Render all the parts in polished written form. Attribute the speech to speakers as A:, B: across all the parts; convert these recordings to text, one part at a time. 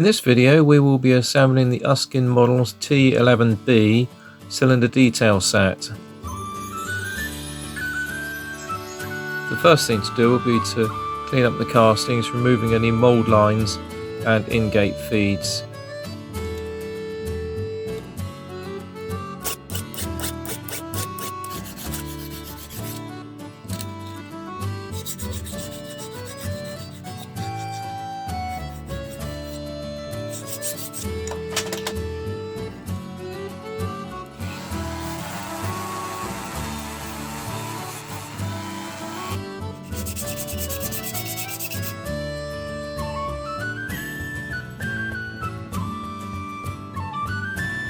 A: In this video we will be assembling the Uskin Models TE11B Cylinder detail set. The first thing to do will be to clean up the castings, removing any mould lines and in-gate feeds.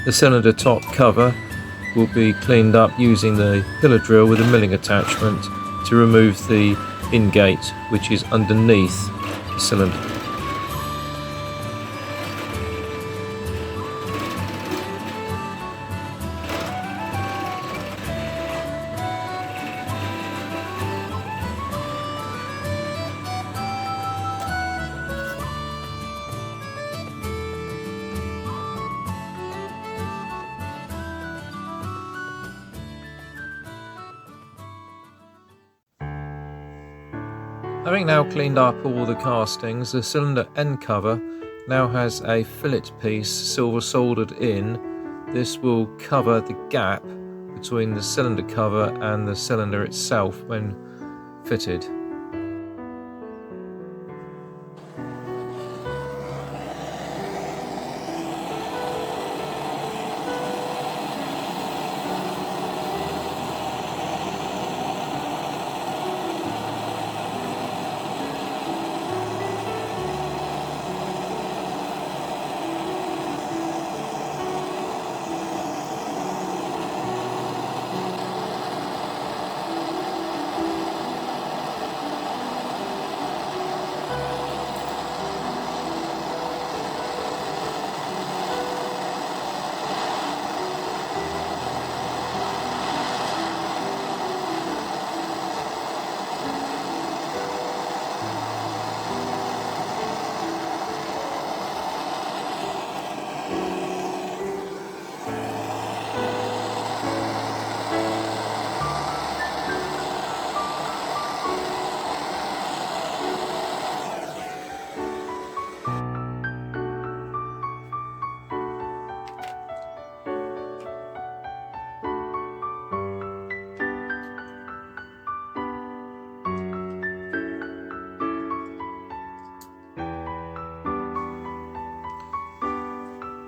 A: The cylinder top cover will be cleaned up using the pillar drill with a milling attachment to remove the in-gate, which is underneath the cylinder. Having now cleaned up all the castings, the cylinder end cover now has a fillet piece silver soldered in. This will cover the gap between the cylinder cover and the cylinder itself when fitted.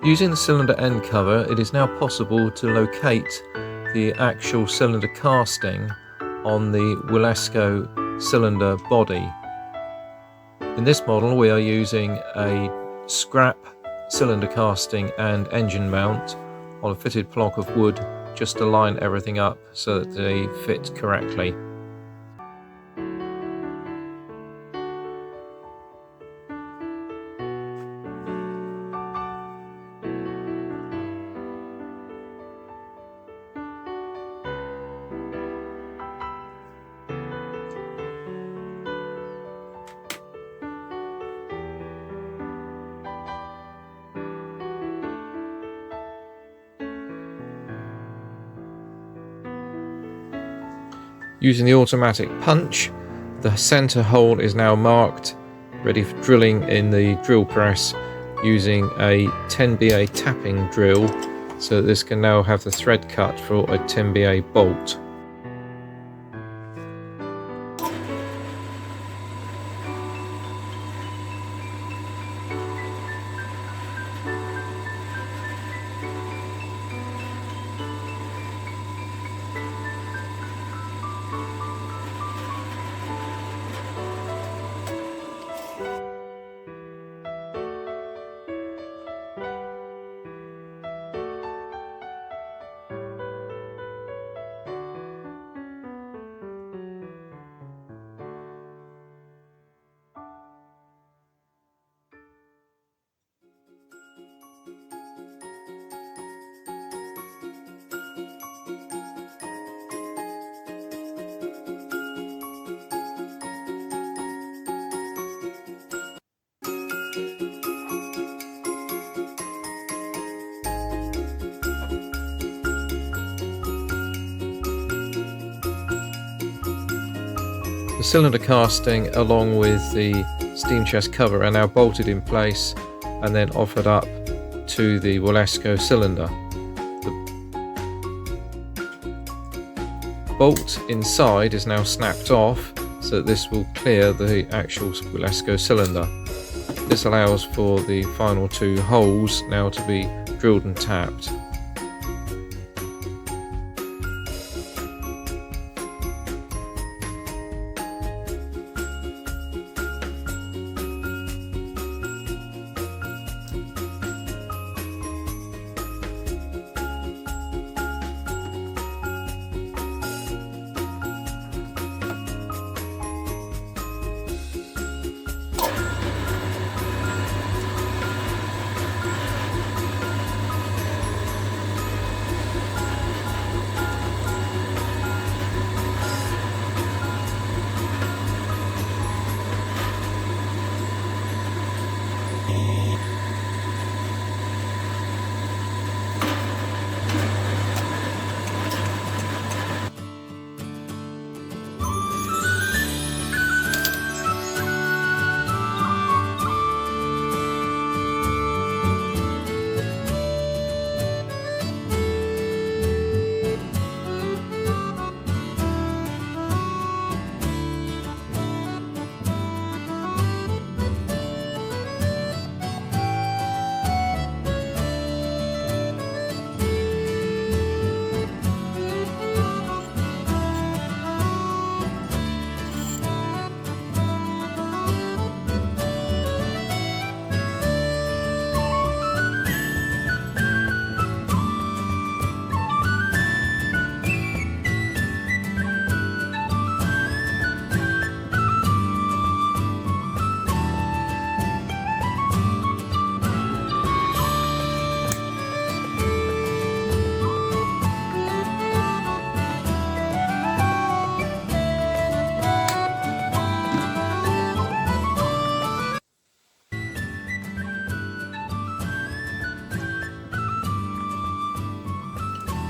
A: Using the cylinder end cover, it is now possible to locate the actual cylinder casting on the Wilesco cylinder body. In this model we are using a scrap cylinder casting and engine mount on a fitted block of wood just to line everything up so that they fit correctly. Using the automatic punch, the centre hole is now marked, ready for drilling in the drill press using a 10BA tapping drill, so that this can now have the thread cut for a 10BA bolt. The cylinder casting along with the steam chest cover are now bolted in place and then offered up to the Wilesco cylinder. The bolt inside is now snapped off so that this will clear the actual Wilesco cylinder. This allows for the final two holes now to be drilled and tapped.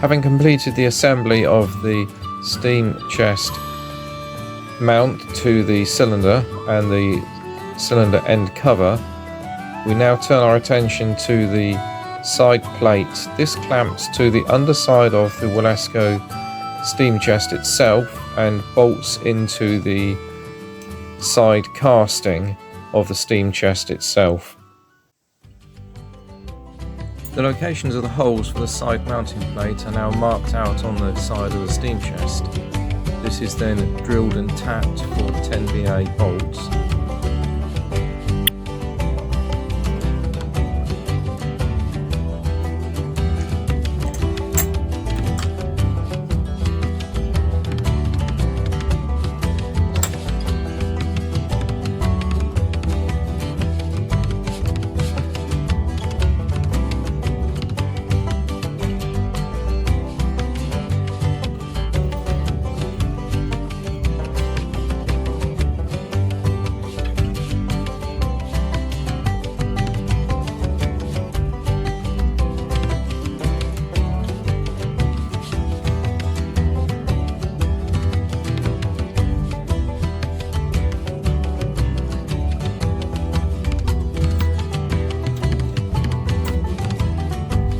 A: Having completed the assembly of the steam chest mount to the cylinder and the cylinder end cover, we now turn our attention to the side plate. This clamps to the underside of the Wilesco steam chest itself and bolts into the side casting of the steam chest itself. The locations of the holes for the side mounting plate are now marked out on the side of the steam chest. This is then drilled and tapped for 10BA bolts.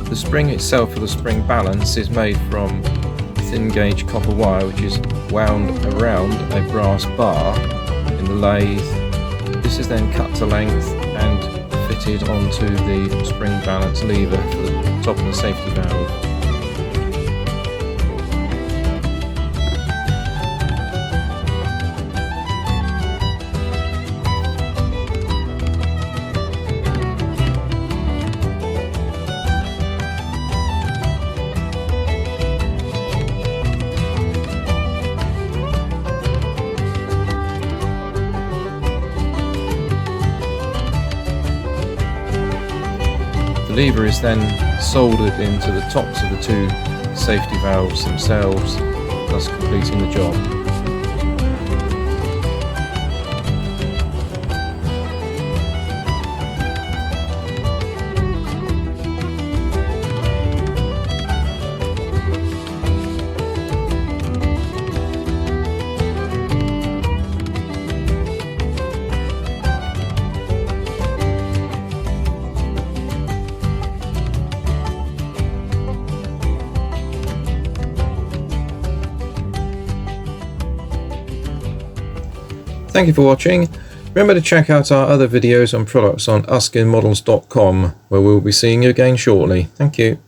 A: The spring itself for the spring balance is made from thin gauge copper wire, which is wound around a brass bar in the lathe. This is then cut to length and fitted onto the spring balance lever for the top of the safety valve. The lever is then soldered into the tops of the two safety valves themselves, thus completing the job. Thank you for watching. Remember to check out our other videos on products on uskinmodels.com, where we'll be seeing you again shortly. Thank you.